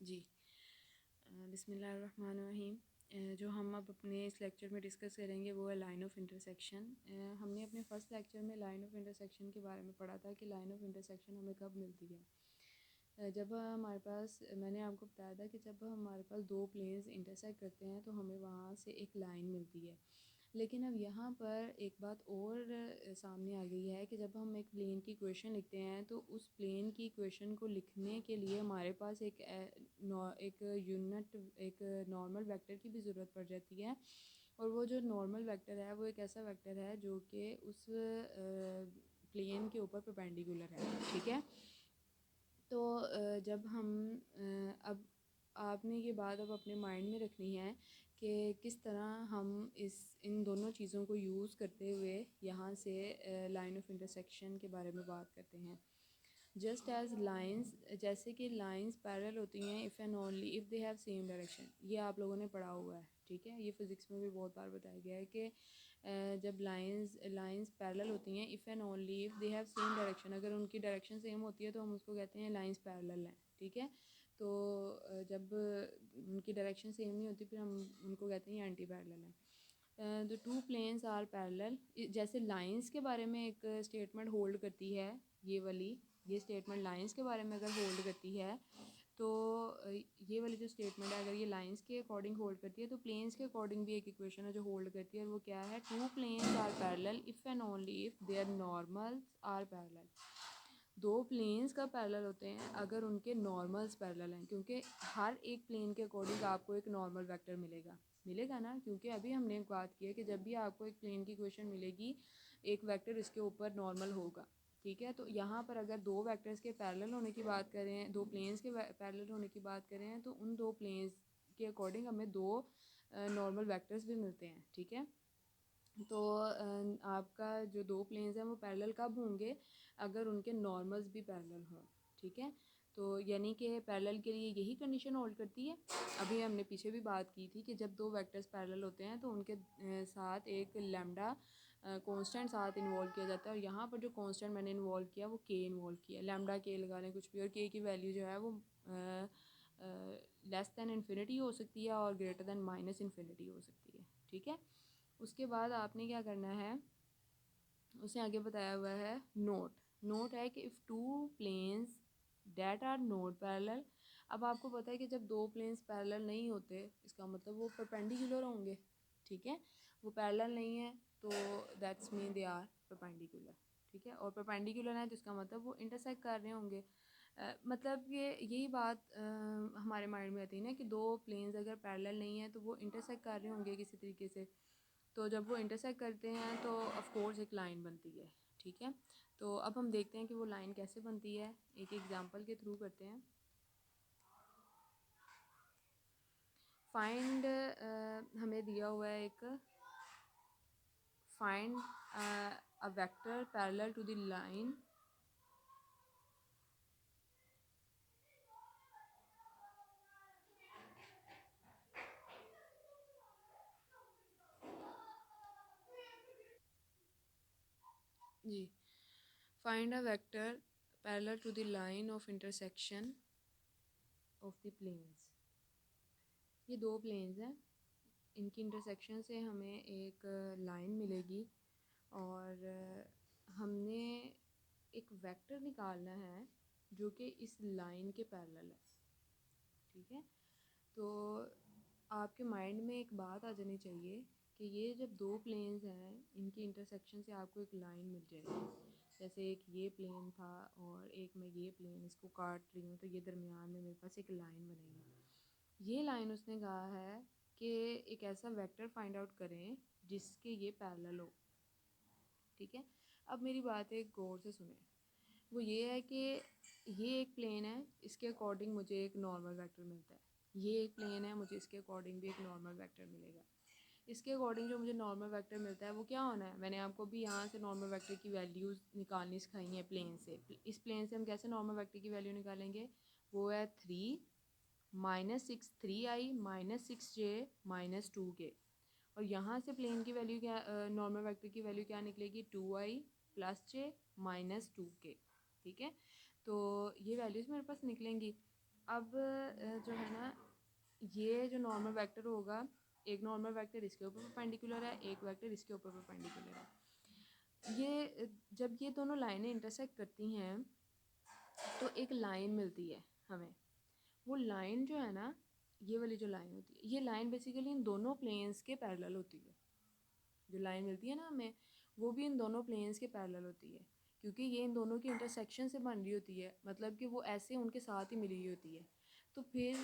जी। बिस्मिल्लाहिर्रहमानिर्रहीम। जो हम अब अपने इस लेक्चर में डिस्कस करेंगे वो है लाइन ऑफ इंटरसेक्शन। हमने अपने फर्स्ट लेक्चर में लाइन ऑफ इंटरसेक्शन के बारे में पढ़ा था कि लाइन ऑफ इंटरसेक्शन हमें कब मिलती है। जब हमारे पास, मैंने आपको बताया था कि जब हमारे पास दो प्लेन्स इंटरसेक्ट करते हैं तो हमें वहाँ से एक लाइन मिलती है। लेकिन अब यहाँ पर एक बात और सामने आ गई है कि जब हम एक प्लेन की इक्वेशन लिखते हैं तो उस प्लेन की इक्वेशन को लिखने के लिए हमारे पास एक यूनिट, एक नॉर्मल वेक्टर की भी ज़रूरत पड़ जाती है। और वो जो नॉर्मल वेक्टर है वो एक ऐसा वेक्टर है जो कि उस प्लेन के ऊपर परपेंडिकुलर है। ठीक है। तो जब हम अब आपने ये बात अब अपने माइंड में रखनी है कि किस तरह हम इन दोनों चीज़ों को यूज़ करते हुए यहाँ से लाइन ऑफ इंटरसेक्शन के बारे में बात करते हैं। जस्ट एज लाइंस, जैसे कि लाइंस पैरेलल होती हैं if and only if they have same direction. ये आप लोगों ने पढ़ा हुआ है, ठीक है। ये फिज़िक्स में भी बहुत बार बताया गया है कि जब लाइंस पैरेलल होती हैं if and only if they have same direction, अगर उनकी डायरेक्शन सेम होती है तो हम उसको कहते हैं लाइंस पैरेलल हैं, ठीक है। तो जब उनकी डायरेक्शन सेम नहीं होती फिर हम उनको कहते हैं एंटी पैरेलल हैं। The two planes are parallel. जैसे लाइंस के बारे में एक स्टेटमेंट होल्ड करती है, ये स्टेटमेंट लाइंस के बारे में अगर होल्ड करती है तो ये वाली जो स्टेटमेंट है अगर ये लाइंस के अकॉर्डिंग होल्ड करती है तो प्लेन्स के अकॉर्डिंग भी एक इक्वेशन है जो होल्ड करती है। और वो क्या है? Two planes are parallel if and only if there normals are parallel. दो प्लेन्स का पैरेलल होते हैं अगर उनके नॉर्मल्स पैरेलल हैं, क्योंकि हर एक प्लेन के अकॉर्डिंग आपको एक नॉर्मल वेक्टर मिलेगा ना, क्योंकि अभी हमने बात की है कि जब भी आपको एक प्लेन की इक्वेशन मिलेगी एक वेक्टर इसके ऊपर नॉर्मल होगा, ठीक है। तो यहाँ पर अगर दो वेक्टर्स के पैरेलल होने की बात करें, दो प्लेन्स के पैरेलल होने की बात करें तो उन दो प्लेन्स के अकॉर्डिंग हमें दो नॉर्मल वेक्टर्स भी मिलते हैं, ठीक है। तो आपका जो दो प्लेन्स हैं वो पैरेलल कब होंगे? अगर उनके नॉर्मल्स भी पैरेलल हों, ठीक है। तो यानी कि पैरेलल के लिए यही कंडीशन होल्ड करती है। अभी हमने पीछे भी बात की थी कि जब दो वेक्टर्स पैरेलल होते हैं तो उनके साथ एक लैम्डा कांस्टेंट साथ इन्वॉल्व किया जाता है। और यहाँ पर जो कांस्टेंट मैंने इन्वॉल्व किया वो के इन्वॉल्व किया, लैम्डा के लगा लें कुछ भी, और के की वैल्यू जो है वो लेस दैन इन्फिनिटी हो सकती है और ग्रेटर दैन माइनस इन्फिनिटी हो सकती है, ठीक है। उसके बाद आपने क्या करना है, उसे आगे बताया हुआ है नोट है कि if two planes that are not parallel. अब आपको पता है कि जब दो प्लेन्स पैरेलल नहीं होते इसका मतलब वो परपेंडिकुलर होंगे, ठीक है। वो पैरेलल नहीं है तो that's mean they are perpendicular, ठीक है। और परपेंडिकुलर है तो इसका मतलब वो इंटरसेक्ट कर रहे होंगे। मतलब ये यही बात हमारे माइंड में आती है ना कि दो प्लेन्स अगर पैरेलल नहीं है तो वो इंटरसेक्ट कर रहे होंगे किसी तरीके से। तो जब वो इंटरसेक्ट करते हैं तो ऑफ कोर्स एक लाइन बनती है, ठीक है। तो अब हम देखते हैं कि वो लाइन कैसे बनती है, एक एग्जांपल के थ्रू करते हैं। फाइंड, हमें दिया हुआ है एक find a vector parallel to the line g. Find a vector parallel to the line of intersection of the planes. ये दो प्लेन्स हैं, इनकी इंटरसेक्शन से हमें एक लाइन मिलेगी और हमने एक वेक्टर निकालना है जो कि इस लाइन के पैरेलल है, ठीक है। तो आपके माइंड में एक बात आ जानी चाहिए कि ये जब दो प्लेन्स हैं इनकी इंटरसेक्शन से आपको एक लाइन मिल जाएगी। जैसे एक ये प्लेन था और एक मैं ये प्लेन इसको काट रही हूँ तो ये दरमियान में मेरे पास एक लाइन बनेगी। ये लाइन उसने कहा है कि एक ऐसा वेक्टर फाइंड आउट करें जिसके ये पैरेलल हो, ठीक है। अब मेरी बात एक गौर से सुने, वो ये है कि ये एक प्लेन है, इसके अकॉर्डिंग मुझे एक नॉर्मल वेक्टर मिलता है। ये एक प्लेन है, मुझे इसके अकॉर्डिंग भी एक नॉर्मल वेक्टर मिलेगा। इसके अकॉर्डिंग जो मुझे नॉर्मल वेक्टर मिलता है वो क्या होना है? मैंने आपको भी यहाँ से नॉर्मल वेक्टर की वैल्यूज़ निकालनी सिखाई है प्लेन से। इस प्लेन से हम कैसे नॉर्मल वेक्टर की वैल्यू निकालेंगे? वो है 3 -6 3i -6j -2k। और यहाँ से प्लेन की वैल्यू क्या, नॉर्मल वेक्टर की वैल्यू क्या निकलेगी? 2i + j -2k, ठीक है। तो ये वैल्यूज़ मेरे पास निकलेंगी। अब जो है ना, ये जो नॉर्मल वेक्टर होगा, एक नॉर्मल वेक्टर इसके ऊपर परपेंडिकुलर है, एक वेक्टर इसके ऊपर परपेंडिकुलर है। ये जब ये दोनों लाइनें इंटरसेक्ट करती हैं तो एक लाइन मिलती है हमें। वो लाइन जो है ना, ये वाली जो लाइन होती है, ये लाइन बेसिकली इन दोनों प्लेन्स के पैरेलल होती है। जो लाइन मिलती है ना हमें, वो भी इन दोनों प्लेन्स के पैरेलल होती है, क्योंकि ये इन दोनों की इंटरसेक्शन से बन रही होती है, मतलब कि वो ऐसे उनके साथ ही मिली हुई होती है। तो फिर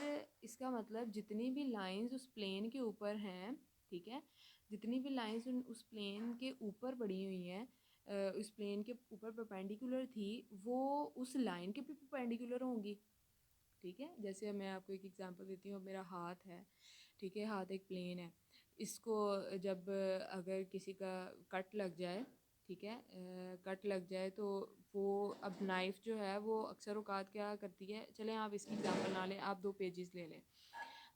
इसका मतलब जितनी भी लाइंस उस प्लेन के ऊपर हैं, ठीक है, जितनी भी लाइंस उस प्लेन के ऊपर पड़ी हुई हैं, उस प्लेन के ऊपर परपेंडिकुलर थी, वो उस लाइन के भी परपेंडिकुलर होंगी। ठीक है, जैसे मैं आपको एक एग्जांपल देती हूँ। मेरा हाथ है, ठीक है, हाथ एक प्लेन है। इसको जब अगर किसी का कट लग जाए, ठीक है, कट लग जाए तो वो, अब नाइफ़ जो है वो अक्सर औकात क्या करती है, चलें आप इसकी एग्जांपल ना लें, आप दो पेजेस ले लें।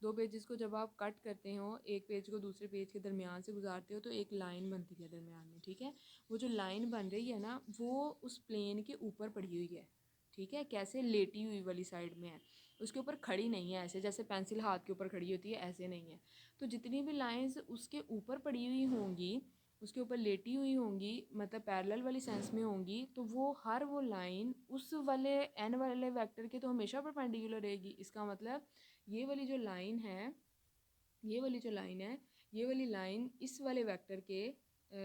दो पेजेस को जब आप कट करते हो, एक पेज को दूसरे पेज के दरमियान से गुजारते हो, तो एक लाइन बनती है दरमियान में, ठीक है। वो जो लाइन बन रही है ना, वो उस प्लेन के ऊपर पड़ी हुई है, ठीक है, कैसे, लेटी हुई वाली साइड में है, उसके ऊपर खड़ी नहीं है, ऐसे जैसे पेंसिल हाथ के ऊपर खड़ी होती है, ऐसे नहीं है। तो जितनी भी लाइंस उसके ऊपर पड़ी हुई होंगी, उसके ऊपर लेटी हुई होंगी, मतलब पैरेलल वाली सेंस में होंगी, तो वो हर वो लाइन उस वाले एन वाले वेक्टर के तो हमेशा परपेंडिकुलर रहेगी। इसका मतलब ये वाली जो लाइन है, ये वाली जो लाइन है, ये वाली लाइन इस वाले वेक्टर के,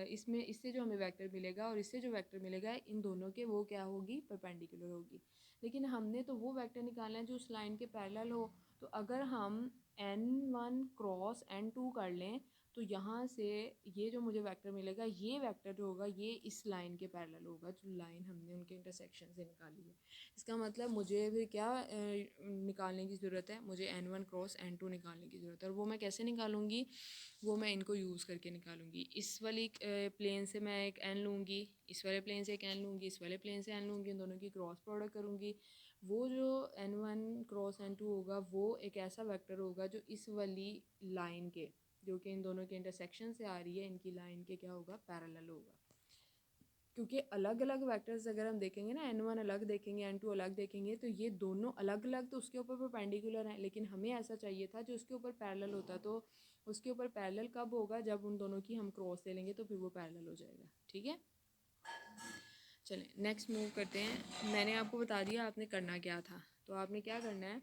इसमें इससे जो हमें वेक्टर मिलेगा और इससे जो वेक्टर मिलेगा, इन दोनों के वो क्या होगी, परपेंडिकुलर होगी। लेकिन हमने तो वो वेक्टर निकालना है जो उस लाइन के पैरेलल हो। तो अगर हम n1 क्रॉस n2 कर लें, तो यहाँ से ये जो मुझे वेक्टर मिलेगा, ये वेक्टर जो होगा ये इस लाइन के पैरेलल होगा, जो लाइन हमने उनके इंटरसेक्शन से निकाली है। इसका मतलब मुझे भी क्या निकालने की ज़रूरत है, मुझे n1 क्रॉस n2 निकालने की ज़रूरत है। और वो मैं कैसे निकालूंगी, वो मैं इनको यूज़ करके निकालूंगी। इस वाली प्लेन से मैं एक n लूँगी, इस वाले प्लेन से एक n लूँगी, इस वाले प्लेन से n लूँगी, इन दोनों की क्रॉस प्रोडक्ट करूँगी। वो जो n1 क्रॉस n2 होगा, वो एक ऐसा वेक्टर होगा जो इस वाली लाइन के, जो कि इन दोनों के इंटरसेक्शन से आ रही है, इनकी लाइन के क्या होगा, पैरेलल होगा। क्योंकि अलग अलग वेक्टर्स अगर हम देखेंगे ना, n1 अलग देखेंगे, n2 अलग देखेंगे, तो ये दोनों अलग अलग तो उसके ऊपर परपेंडिकुलर हैं, लेकिन हमें ऐसा चाहिए था जो उसके ऊपर पैरेलल होता। तो उसके ऊपर पैरेलल कब होगा, जब उन दोनों की हम क्रॉस ले लेंगे, तो फिर वो पैरेलल हो जाएगा। ठीक है, चलें नेक्स्ट मूव करते हैं। मैंने आपको बता दिया आपने करना क्या था, तो आपने क्या करना है,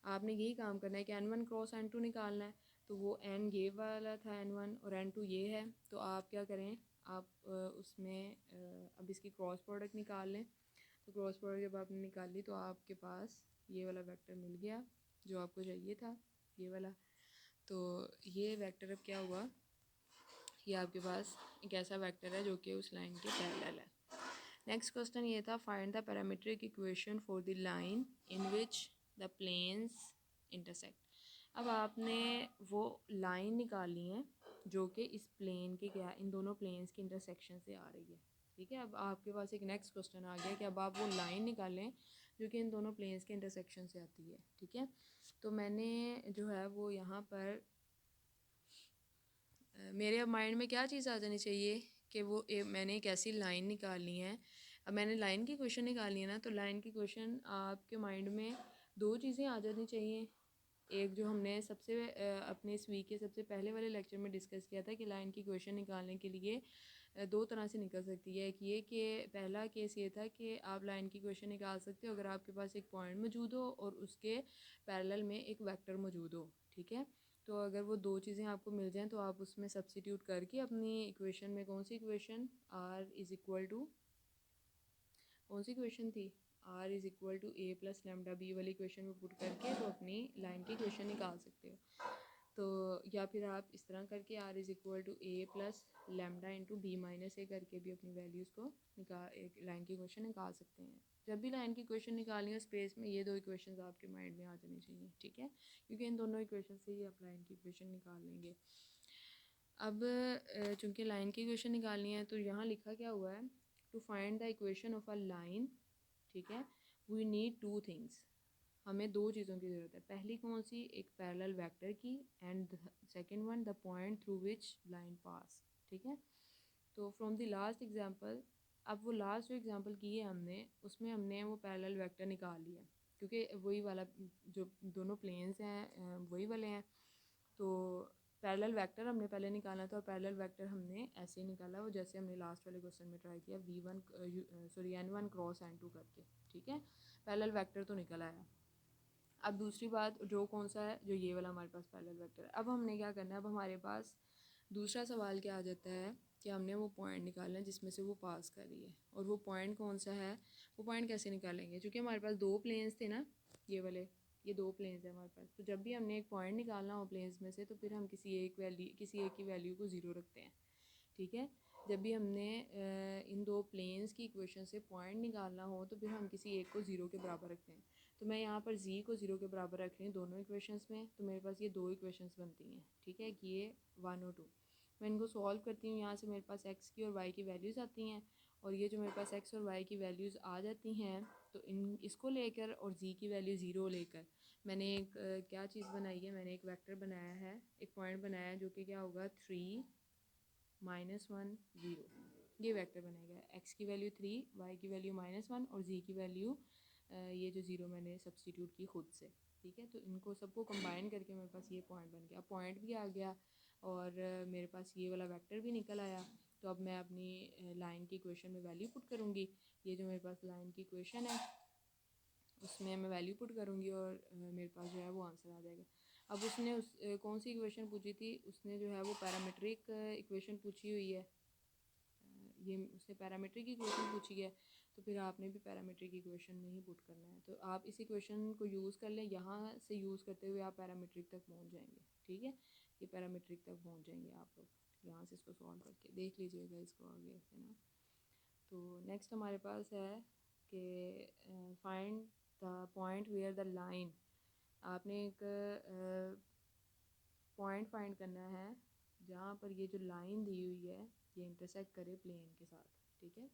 आपने यही काम करना है कि n1 क्रॉस n2 निकालना है। तो वो n ये वाला था n1 और n2 ये है, तो आप क्या करें, आप उसमें अब इसकी क्रॉस प्रोडक्ट निकाल लें। तो क्रॉस प्रोडक्ट जब आपने निकाल ली, तो आपके पास ये वाला वेक्टर मिल गया जो आपको चाहिए था, ये वाला। तो ये वेक्टर अब क्या हुआ, ये आपके पास एक ऐसा वेक्टर है जो कि उस लाइन के पैरेलल है। नेक्स्ट क्वेश्चन ये था, find the parametric equation for the line in which the planes intersect. अब आपने वो लाइन निकालनी है जो कि इस प्लेन के क्या, इन दोनों प्लेन्स के इंटरसेक्शन से आ रही है। ठीक है, अब आपके पास एक नेक्स्ट क्वेश्चन आ गया कि अब आप वो लाइन निकालें जो कि इन दोनों प्लेन्स के इंटरसेक्शन से आती है। ठीक है, तो मैंने जो है वो यहाँ पर मेरे अब माइंड में क्या चीज़ आ जानी चाहिए कि वो मैंने एक ऐसी लाइन निकालनी है। अब मैंने लाइन की क्वेश्चन निकालनी है ना, तो लाइन की क्वेश्चन आपके माइंड में दो चीज़ें आ जानी चाहिए। एक जो हमने सबसे अपने इस वीक के सबसे पहले वाले लेक्चर में डिस्कस किया था कि लाइन की क्वेश्चन निकालने के लिए दो तरह से निकल सकती है। एक ये कि पहला केस ये था कि आप लाइन की क्वेश्चन निकाल सकते हो अगर आपके पास एक पॉइंट मौजूद हो और उसके पैरेलल में एक वेक्टर मौजूद हो। ठीक है, तो अगर वो दो चीज़ें आपको मिल जाएं तो आप उसमें सब्स्टिट्यूट करके अपनी इक्वेशन में, कौन सी equation, R is equal to, कौन सी इक्वेशन थी, R is equal to A plus lambda B वाली इक्वेशन में पुट करके तो अपनी लाइन की इक्वेशन निकाल सकते हो। तो या फिर आप इस तरह करके R is equal to A plus lambda into B minus A करके भी अपनी वैल्यूज़ को एक लाइन की इक्वेशन निकाल सकते हैं। जब भी लाइन की इक्वेशन निकालनी हो स्पेस में, ये दो इक्वेशंस आपके माइंड में आ जानी चाहिए। ठीक है, क्योंकि इन दोनों इक्वेशन से ही आप लाइन की इक्वेशन निकाल लेंगे। अब चूँकि लाइन की इक्वेशन निकालनी है, तो यहाँ लिखा क्या हुआ है, to find the equation of a line, ठीक है, वी नीड टू थिंग्स। हमें दो चीज़ों की ज़रूरत है। पहली कौन सी, एक पैरेलल वेक्टर की, and second one the point through which line pass. ठीक है, तो फ्रॉम द लास्ट एग्जांपल, अब वो लास्ट जो एग्जांपल की है हमने, उसमें हमने वो पैरेलल वेक्टर निकाल लिया क्योंकि वही वाला जो दोनों प्लेन्स हैं वही वाले हैं। तो पैरेलल वेक्टर हमने पहले निकाला था और पैरेलल वेक्टर हमने ऐसे ही निकाला, वो जैसे हमने लास्ट वाले क्वेश्चन में ट्राई किया n1 क्रॉस n2 करके, ठीक है। पैरेलल वेक्टर तो निकल आया। अब दूसरी बात जो कौन सा है, जो ये वाला हमारे पास पैरेलल वेक्टर है। अब हमने क्या करना है, अब हमारे पास दूसरा सवाल क्या आ जाता है कि हमने वो पॉइंट निकालना है जिसमें से वो पास कर रही है, और वो पॉइंट कौन सा है, वो पॉइंट कैसे निकालेंगे। क्योंकि हमारे पास दो प्लेन्स थे ना, ये वाले, ये दो प्लेन्स हैं हमारे पास। तो जब भी हमने एक पॉइंट निकालना हो प्लेन्स में से, तो फिर हम किसी एक की वैल्यू को ज़ीरो रखते हैं, ठीक है। जब भी हमने इन दो प्लेन्स की इक्वेशन से पॉइंट निकालना हो, तो फिर हम किसी एक को ज़ीरो के बराबर रखते हैं। तो मैं यहाँ पर z को ज़ीरो के बराबर रख रही हूँ दोनों इक्वेशंस में, तो मेरे पास ये दो इक्वेशंस बनती हैं, ठीक है, कि ये 1 और 2। मैं इनको सॉल्व करती हूँ, यहाँ से मेरे पास x की और y की वैल्यूज़ आती हैं, और ये जो मेरे पास x और y की वैल्यूज़ आ जाती हैं, तो इसको लेकर और z की वैल्यू ज़ीरो लेकर मैंने एक क्या चीज़ बनाई है, मैंने एक वेक्टर बनाया है, एक पॉइंट बनाया है, जो कि क्या होगा 3 -1 0, ये वेक्टर बनेगा। x की वैल्यू 3, y की वैल्यू -1 और z की वैल्यू ये जो ज़ीरो मैंने सब्सटीट्यूट की खुद से, ठीक है। तो इनको सबको कंबाइन करके मेरे पास ये पॉइंट बन गया, पॉइंट भी आ गया और मेरे पास ये वाला वेक्टर भी निकल आया। तो अब मैं अपनी लाइन की इक्वेशन में वैल्यू पुट करूँगी। ये जो मेरे पास लाइन की इक्वेशन है उसमें मैं वैल्यू पुट करूँगी और मेरे पास जो है वो आंसर आ जाएगा। अब उसने कौन सी इक्वेशन पूछी थी, उसने जो है वो पैरामीट्रिक इक्वेशन पूछी हुई है, ये उसने पैरामीट्रिक इक्वेशन पूछी है, तो फिर आपने भी पैरामीट्रिक इक्वेशन में ही पुट करना है। तो आप इस इक्वेशन को यूज़ कर लें, यहाँ से यूज़ करते हुए आप पैरामीट्रिक तक पहुँच जाएंगे, ठीक है। ये पैरामीट्रिक तक पहुँच जाएंगे आप लोग, यहाँ से इसको सॉल्व करके देख लीजिएगा इसको आगे, है ना। तो नेक्स्ट हमारे पास है कि find the point where the line, आपने एक पॉइंट फाइंड करना है जहाँ पर ये जो लाइन दी हुई है ये इंटरसेक्ट करे प्लेन के साथ, ठीक है।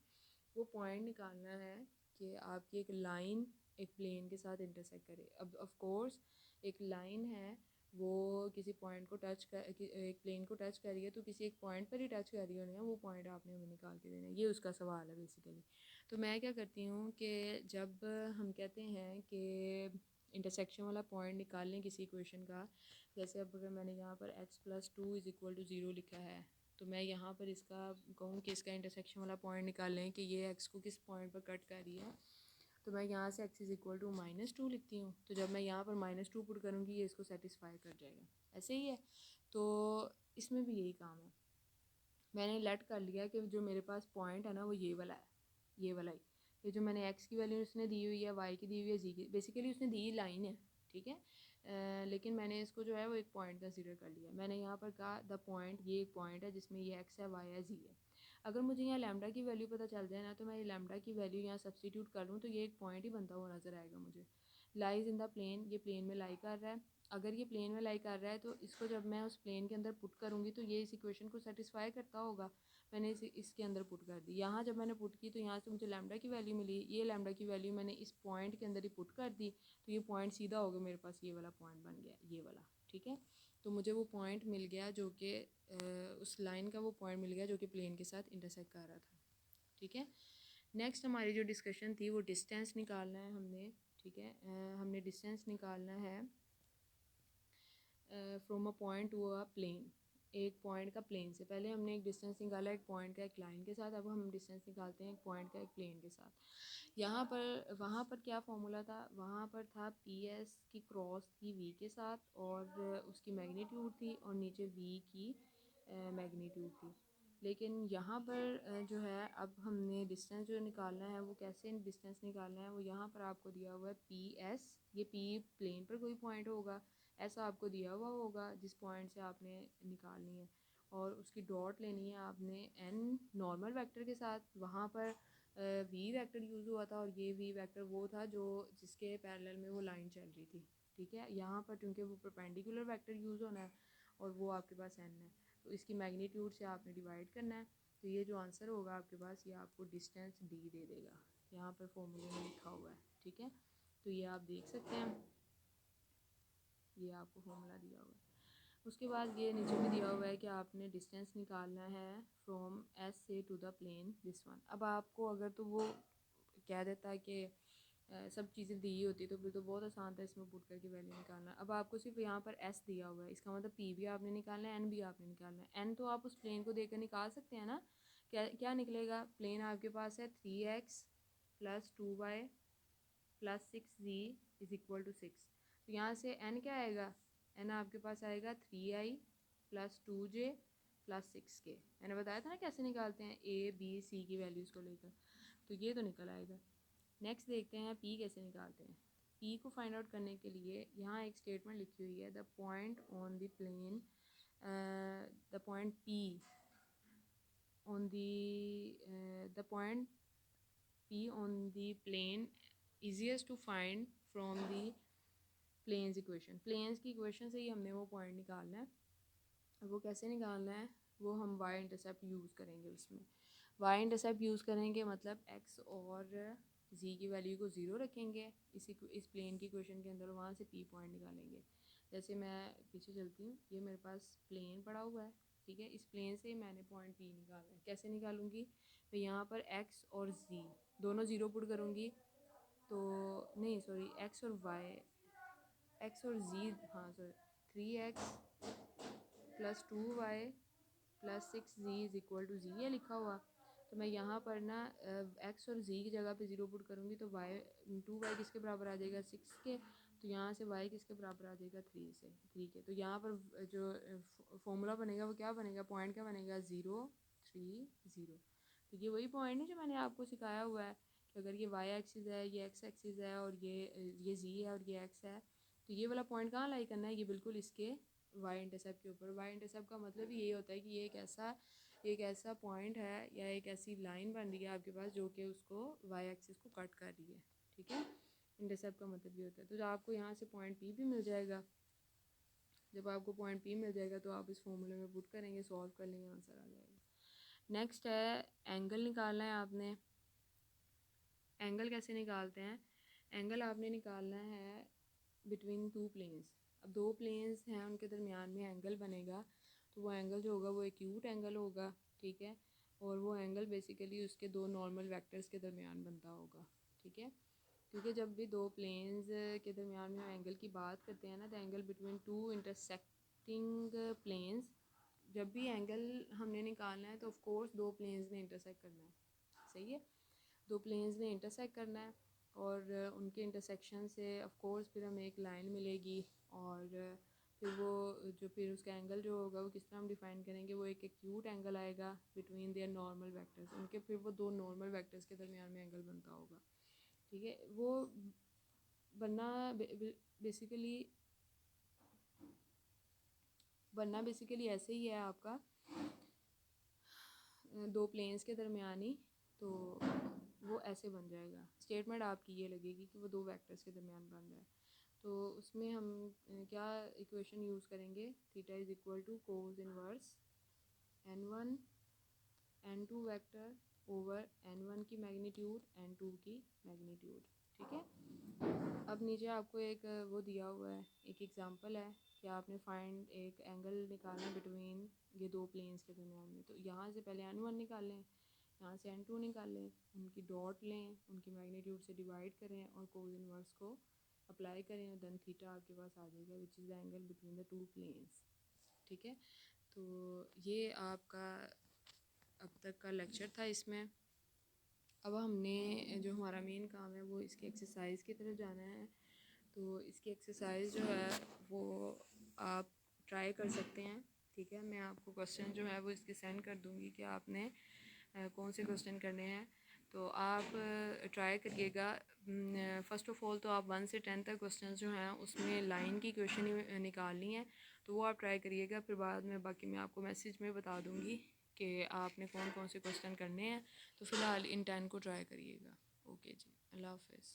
वो पॉइंट निकालना है कि आपकी एक लाइन एक प्लेन के साथ इंटरसेक्ट करे। अब ऑफ कोर्स एक लाइन है वो किसी पॉइंट को टच कर, एक प्लेन को टच कर रही है, तो किसी एक पॉइंट पर ही टच कर रही होनी है, वो पॉइंट आपने हमें निकाल के देना है, ये उसका सवाल है बेसिकली। तो मैं क्या करती हूँ कि जब हम कहते हैं कि इंटरसेक्शन वाला पॉइंट निकाल लें किसी इक्वेशन का, जैसे अब अगर मैंने यहाँ पर x+2 = 0 लिखा है, तो मैं यहाँ पर इसका कहूँ कि इसका इंटरसेक्शन वाला पॉइंट निकाल लें कि ये x को किस पॉइंट पर कट कर रही है, तो मैं यहाँ से x = -2 लिखती हूँ। तो जब मैं यहाँ पर -2 पुट करूँगी ये इसको सेटिस्फाई कर जाएगा, ऐसे ही है। तो इसमें भी यही काम है, मैंने लेट कर लिया कि जो मेरे पास पॉइंट है ना वो ये वाला है, ये वाला ही, ये जो मैंने x की वैल्यू उसने दी हुई है, y की दी हुई है, z की, बेसिकली उसने दी लाइन है, ठीक है। लेकिन मैंने इसको जो है वो एक पॉइंट कंसीडर कर लिया। मैंने यहाँ पर कहा द पॉइंट, ये एक पॉइंट है जिसमें ये x है, y है, z है। अगर मुझे यहाँ लैम्डा की वैल्यू पता चल जाए ना, तो मैं ये लैम्डा की वैल्यू यहाँ सब्सटीट्यूट कर लूँ, तो ये एक पॉइंट ही बनता हुआ नजर आएगा मुझे। लाइज इन द प्लेन, ये प्लेन में लाई कर रहा है। अगर ये प्लेन में लाई कर रहा है तो इसको जब मैं उस प्लेन के अंदर पुट करूँगी तो ये इस इक्वेशन को सेटिस्फाई करता होगा। मैंने इसके अंदर पुट कर दी, यहाँ जब मैंने पुट की तो यहाँ से मुझे लैम्डा की वैल्यू मिली, ये लैम्डा की वैल्यू मैंने इस पॉइंट के अंदर ही पुट कर दी, तो ये पॉइंट सीधा हो गया मेरे पास, ये वाला पॉइंट बन गया, ये वाला, ठीक है। तो मुझे वो पॉइंट मिल गया जो कि उस लाइन का वो पॉइंट मिल गया जो कि प्लेन के साथ इंटरसेक्ट कर रहा था, ठीक है। नेक्स्ट हमारी जो डिस्कशन थी वो डिस्टेंस निकालना है हमने, ठीक है। हमने डिस्टेंस निकालना है from a point to a plane, एक पॉइंट का प्लेन से। पहले हमने एक डिस्टेंस निकाला एक पॉइंट का एक लाइन के साथ, अब हम डिस्टेंस निकालते हैं एक पॉइंट का एक प्लेन के साथ। यहाँ पर वहाँ पर क्या फॉर्मूला था, वहाँ पर था पी एस की क्रॉस थी वी के साथ और उसकी मैग्नीट्यूड थी, और नीचे वी की मैग्नीट्यूड थी। लेकिन यहाँ पर जो है अब हमने डिस्टेंस जो निकालना है वो कैसे डिस्टेंस निकालना है, वो यहाँ पर आपको दिया हुआ है पी एस, ये पी प्लेन पर कोई पॉइंट होगा, ऐसा आपको दिया हुआ होगा जिस पॉइंट से आपने निकालनी है, और उसकी डॉट लेनी है आपने एन नॉर्मल वेक्टर के साथ। वहाँ पर वी वेक्टर यूज़ हुआ था, और ये वी वेक्टर वो था जो जिसके पैरेलल में वो लाइन चल रही थी, ठीक है। यहाँ पर क्योंकि वो परपेंडिकुलर वेक्टर यूज़ होना है और वो आपके पास एन है, तो इसकी मैग्नीट्यूड से आपने डिवाइड करना है, तो ये जो आंसर होगा आपके पास ये आपको डिस्टेंस डी दे देगा, यहाँ पर फॉर्मूले में लिखा हुआ है, ठीक है। तो ये आप देख सकते हैं, ये आपको फॉर्मूला दिया हुआ है। उसके बाद ये नीचे भी दिया हुआ है कि आपने डिस्टेंस निकालना है फ्रॉम एस से to the plane this one. अब आपको अगर तो वो कह देता है कि सब चीज़ें दी होती तो फिर तो बहुत आसान था इसमें पुट करके वैल्यू निकालना। अब आपको सिर्फ यहाँ पर एस दिया हुआ है, इसका मतलब पी भी आपने निकालना है, एन भी आपने निकालना है। एन तो आप उस प्लेन को देकर निकाल सकते हैं ना। क्या क्या निकलेगा? प्लेन आपके पास है 3x + 2y + 6z = 6। तो यहाँ से एन क्या आएगा? एन आपके पास आएगा 3i + 2j + 6k। मैंने बताया था ना कैसे निकालते हैं ए बी सी की वैल्यूज़ को लेकर, तो ये तो निकल आएगा। नेक्स्ट देखते हैं पी कैसे निकालते हैं। पी को फाइंड आउट करने के लिए यहाँ एक स्टेटमेंट लिखी हुई है, the point on the plane, the point P on the point P on the plane easiest to find from the planes equation. Planes की इक्वेशन से ही हमने वो पॉइंट निकालना है। अब वो कैसे निकालना है? वो हम वाई इंटरसेप्ट यूज़ करेंगे उसमें। वाई इंटरसेप्ट यूज़ करेंगे मतलब एक्स और जी की वैल्यू को ज़ीरो रखेंगे इस प्लेन की इक्वेशन के अंदर, वहाँ से पी पॉइंट निकालेंगे। जैसे मैं पीछे चलती हूँ, ये मेरे पास प्लेन पड़ा हुआ है, ठीक है। इस प्लेन से मैंने पॉइंट पी निकालना है। कैसे निकालूंगी? तो यहाँ पर एक्स और जी दोनों ज़ीरो पुट करूँगी, तो नहीं सॉरी, एक्स और वाई, एक्स और जी, हाँ sorry, 3x + 2y + 6z = z है लिखा हुआ। तो मैं यहाँ पर ना x और z की जगह पे ज़ीरो पुट करूँगी, तो y 2y किसके बराबर आ जाएगा? 6 के। तो यहाँ से y किसके बराबर आ जाएगा? 3 के। तो यहाँ पर जो फॉर्मूला बनेगा वो क्या बनेगा? पॉइंट क्या बनेगा? 0 3 0। तो ये वही पॉइंट है जो मैंने आपको सिखाया हुआ है कि अगर ये y एक्सिस है, ये x एक्सिस है, और ये z है और ये x है, तो ये वाला पॉइंट कहाँ लाई करना है? ये बिल्कुल इसके वाई इंटरसेप्ट के ऊपर। वाई इंटरसेप्ट का मतलब यही होता है कि ये एक ऐसा पॉइंट है या एक ऐसी लाइन बन रही है आपके पास जो कि उसको वाई एक्सिस को कट कर रही है, ठीक है। इंटरसेप्ट का मतलब ये होता है। तो आपको यहाँ से पॉइंट पी भी मिल जाएगा। जब आपको पॉइंट पी मिल जाएगा तो आप इस फॉर्मूले में पुट करेंगे, सॉल्व कर लेंगे, आंसर आ जाएगा। नेक्स्ट है एंगल निकालना है आपने। एंगल कैसे निकालते हैं? एंगल आपने निकालना है बिटवीन टू प्लेन्स। अब दो प्लेन्स हैं, उनके दरमियान में एंगल बनेगा, तो वो एंगल जो होगा वो एक्यूट एंगल होगा, ठीक है। और वो एंगल बेसिकली उसके दो नॉर्मल वेक्टर्स के दरमियान बनता होगा, ठीक है। क्योंकि जब भी दो प्लेन्स के दरमियान में एंगल की बात करते हैं ना, तो angle between two intersecting planes, जब भी एंगल हमने निकालना है तो ऑफ कोर्स दो प्लेन्स ने इंटरसेक्ट करना है, सही है। दो प्लेन्स ने इंटरसेक्ट करना है और उनके इंटरसेक्शन से ऑफ कोर्स फिर हमें एक लाइन मिलेगी, और फिर वो जो फिर उसका एंगल जो होगा वो किस तरह हम डिफ़ाइन करेंगे? वो एक एक्यूट एंगल आएगा बिटवीन देयर नॉर्मल वेक्टर्स। उनके फिर वो दो नॉर्मल वेक्टर्स के दरमियान में एंगल बनता होगा, ठीक है। वो बनना बेसिकली ऐसे ही है आपका, दो प्लेन्स के दरमियान ही, तो वो ऐसे बन जाएगा। स्टेटमेंट आपकी ये लगेगी कि वो दो वेक्टर्स के दरमियान बन रहा है। तो उसमें हम क्या इक्वेशन यूज़ करेंगे? Theta = cos inverse n1 n2 vector over n1 की मैग्नीट्यूड n2 की मैग्नीट्यूड, ठीक है। अब नीचे आपको एक वो दिया हुआ है, एक एग्जांपल है कि आपने फाइंड एक एंगल निकालना है बिटवीन ये दो प्लेन्स के दरमियान में। तो यहाँ से पहले n1 निकाल लें, यहाँ से n2 निकाल लें, उनकी डॉट लें, उनकी मैग्नीट्यूड से डिवाइड करें और कोस इनवर्स को अप्लाई करें, और देन थीटा आपके पास आ जाएगा, which is the angle between the two planes, ठीक है। तो ये आपका अब तक का लेक्चर था इसमें। अब हमने जो हमारा मेन काम है वो इसकी एक्सरसाइज की तरफ जाना है। तो इसकी एक्सरसाइज जो है वो आप ट्राई कर सकते हैं, ठीक है। मैं आपको क्वेश्चन जो है वो इसके सेंड कर दूँगी कि आपने कौन से क्वेश्चन करने हैं। तो आप ट्राई करिएगा। फ़र्स्ट ऑफ़ ऑल तो आप 1 से 10 तक क्वेश्चन जो हैं उसमें लाइन की क्वेश्चन निकालनी है, तो वो आप ट्राई करिएगा। फिर बाद में बाकी मैं आपको मैसेज में बता दूँगी कि आपने कौन कौन से क्वेश्चन करने हैं। तो फ़िलहाल इन 10 को ट्राई करिएगा। ओके जी, अल्लाह हाफ़िज़।